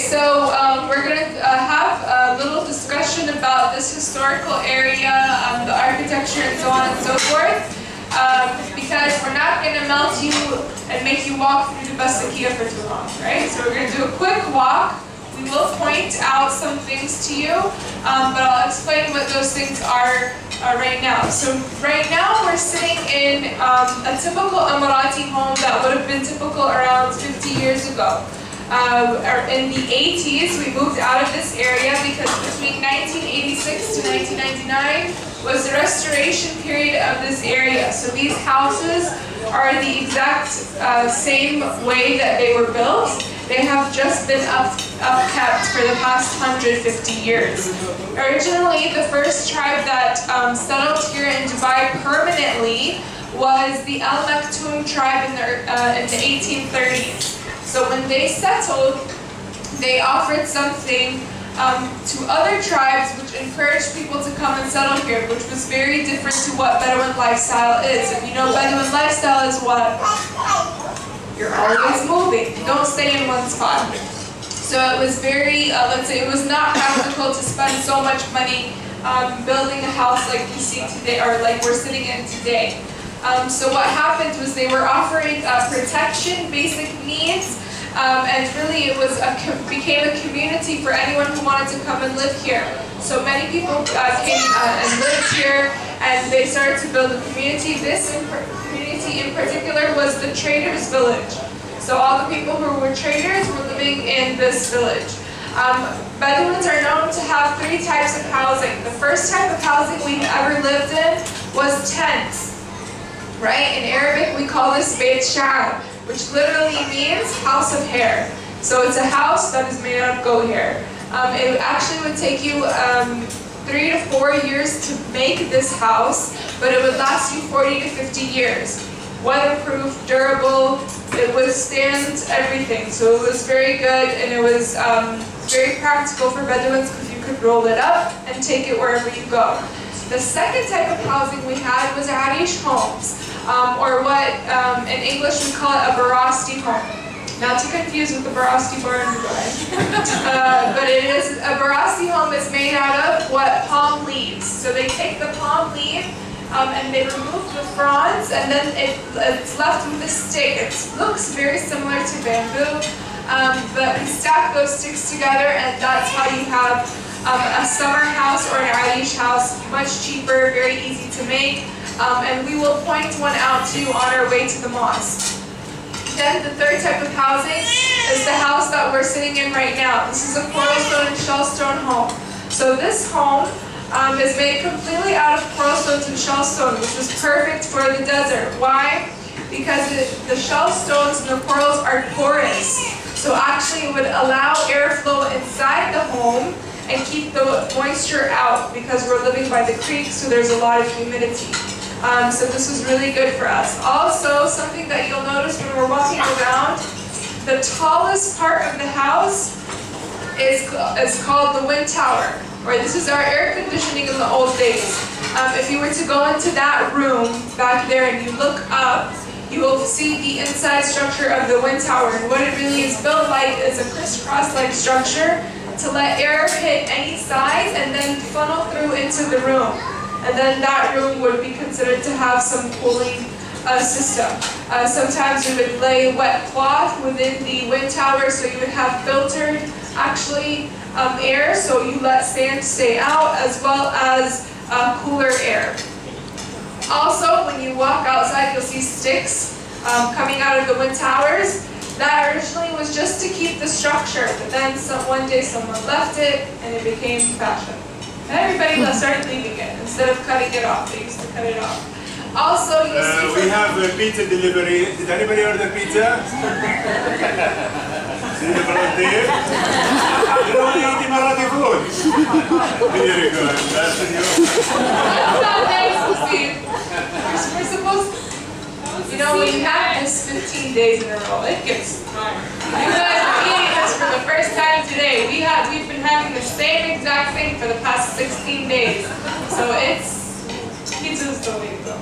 so we're going to have a little discussion about this historical area, the architecture and so on and so forth, because we're not going to melt you and make you walk through the Basakia for too long, right? So we're going to do a quick walk. We will point out some things to you, but I'll explain what those things are right now. So right now we're sitting in a typical Emirati home that would have been typical around 50 years ago. In the 80s, we moved out of this area because between 1986 to 1999 was the restoration period of this area. So these houses are the exact same way that they were built. They have just been upkept for the past 150 years. Originally, the first tribe that settled here in Dubai permanently was the Al Maktoum tribe in the 1830s. So when they settled, they offered something to other tribes which encouraged people to come and settle here, which was very different to what Bedouin lifestyle is. If you know, Bedouin lifestyle is what? You're always moving. You don't stay in one spot. So it was very, let's say, it was not practical to spend so much money building a house like you see today, or like we're sitting in today. So what happened was they were offering protection, basic needs, and really it was became a community for anyone who wanted to come and live here. So many people came and lived here, and they started to build a community. This community in particular was the traders' village. So all the people who were traders were living in this village. Bedouins are known to have three types of housing. The first type of housing we've ever lived in was tents. Right? In Arabic, we call this Beit Sha'ar, which literally means house of hair. So it's a house that is made out of goat hair. It actually would take you 3 to 4 years to make this house, but it would last you 40 to 50 years. Weatherproof, durable, it withstands everything. So it was very good, and it was very practical for Bedouins because you could roll it up and take it wherever you go. The second type of housing we had was Arish homes, or what in English we call it a Barasti home. Not to confuse with the Barasti bar in Dubai. But it is, a Barasti home is made out of what? Palm leaves. So they take the palm leaf and they remove the fronds, and then it's left with a stick. It looks very similar to bamboo, but we stack those sticks together, and that's how you have a summer house or an Arish house, much cheaper, very easy to make, and we will point one out to you on our way to the mosque. Then the third type of housing is the house that we're sitting in right now. This is a coral stone and shell stone home. So this home is made completely out of coral stones and shell stone, which was perfect for the desert. Why? Because the shell stones and the corals are porous. So actually it would allow airflow inside the home and keep the moisture out, because we're living by the creek, so there's a lot of humidity. So this was really good for us. Also, something that you'll notice when we're walking around, the tallest part of the house is called the wind tower, or this is our air conditioning in the old days. If you were to go into that room back there and you look up, you will see the inside structure of the wind tower, and what it really is built like is a crisscross-like structure to let air hit any side and then funnel through into the room. And then that room would be considered to have some cooling system. Sometimes we would lay wet cloth within the wind tower, so you would have filtered actually air, so you let sand stay out, as well as cooler air. Also, when you walk outside, you'll see sticks coming out of the wind towers. That originally was just to keep the structure, but then one day someone left it and it became fashion. And everybody started leaving it instead of cutting it off. They used to cut it off. Also, you'll see we have a pizza delivery. Did anybody order pizza? See the volunteer? You don't eat Emirati food. Very good. That's you. That's not nice to see. We're supposed to. You know, when you have this 15 days in a row, it gets hard. You guys are eating this for the first time today. We've been having the same exact thing for the past 16 days. So pizza's the way to go.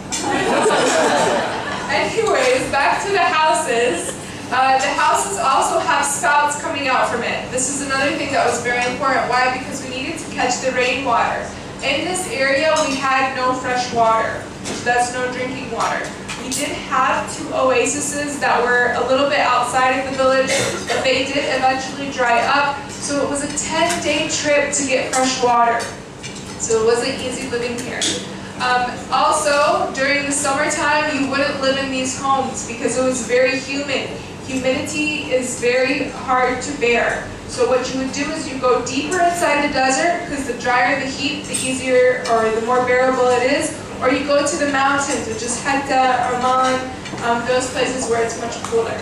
Anyways, back to the houses. The houses also have spouts coming out from it. This is another thing that was very important. Why? Because we needed to catch the rainwater. In this area, we had no fresh water. That's no drinking water. We did have 2 oases that were a little bit outside of the village, but they did eventually dry up. So it was a 10-day trip to get fresh water. So it wasn't easy living here. Also, during the summertime, you wouldn't live in these homes because it was very humid. Humidity is very hard to bear. So what you would do is you go deeper inside the desert, because the drier the heat, the easier or the more bearable it is, or you go to the mountains, which is Hatta, Oman, those places where it's much cooler.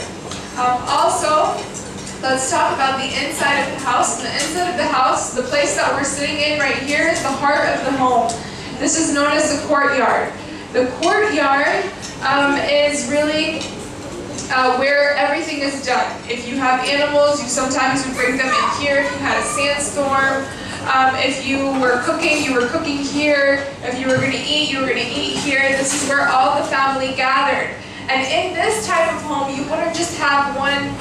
Also, let's talk about the inside of the house. And the inside of the house, the place that we're sitting in right here is the heart of the home. This is known as the courtyard. The courtyard is really where everything is done. If you have animals, you sometimes would bring them in here. If you had a sandstorm, if you were cooking here. If you were going to eat, you were going to eat here. This is where all the family gathered. And in this type of home, you wouldn't just have one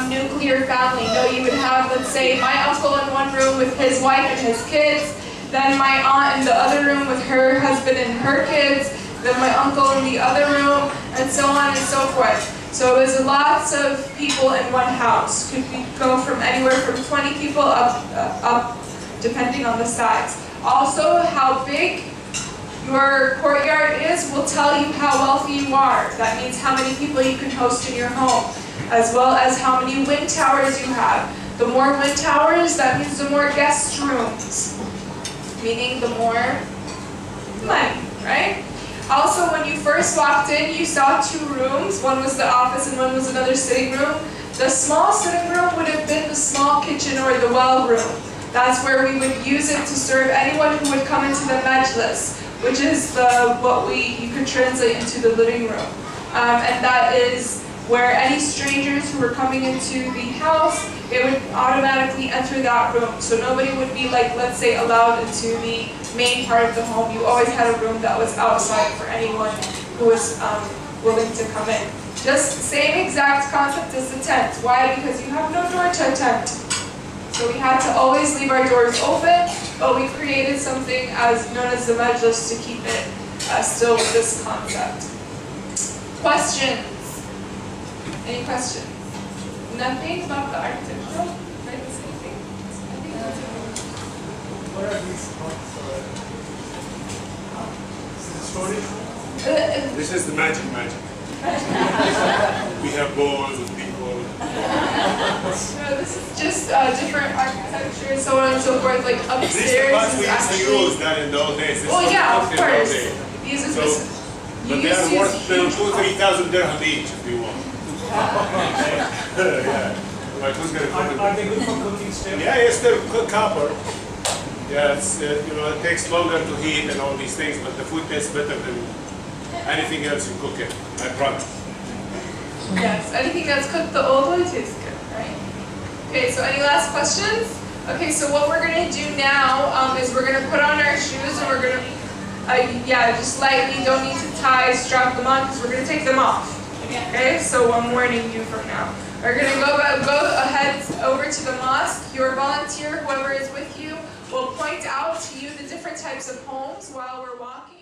nuclear family. No, you would have, let's say, my uncle in one room with his wife and his kids, then my aunt in the other room with her husband and her kids, then my uncle in the other room, and so on and so forth. So it was lots of people in one house. Could go from anywhere from 20 people up depending on the size. Also, how big your courtyard is will tell you how wealthy you are. That means how many people you can host in your home, as well as how many wind towers you have. The more wind towers, that means the more guest rooms, meaning the more money, right? Also, when you first walked in, you saw 2 rooms. One was the office and one was another sitting room. The small sitting room would have been the small kitchen or the well room. That's where we would use it to serve anyone who would come into the majlis, which is what you could translate into the living room. And that is where any strangers who were coming into the house, they would automatically enter that room. So nobody would be, like, let's say, allowed into the main part of the home. You always had a room that was outside for anyone who was willing to come in. Just same exact concept as the tent. Why? Because you have no door to a tent. So we had to always leave our doors open, but we created something as known as the majlis to keep it still with this concept. Questions? Any questions? Nothing about the architectural? Right, the same thing? I think that's it. What are these spots? Is it storage? This is the magic. We have balls with people. No, this is just different architecture and so on and so forth. Like upstairs These are the ones we used actually... to use that in those days. Well, yeah, of course. These are but they are worth 2,000-3,000 dirham each if you want. Yeah. Like who's gonna cook? Are they good for cooking still? Yeah, yes, they're copper. Yeah, it's it takes longer to heat and all these things, but the food tastes better than anything else you cook it. I promise. Yes, anything that's cooked the old way tastes good, right? Okay, so any last questions? Okay, so what we're gonna do now is we're gonna put on our shoes and we're gonna, just lightly, don't need to tie, strap them on because we're gonna take them off. Okay, so I'm warning you from now. We're going to go ahead over to the mosque. Your volunteer, whoever is with you, will point out to you the different types of homes while we're walking.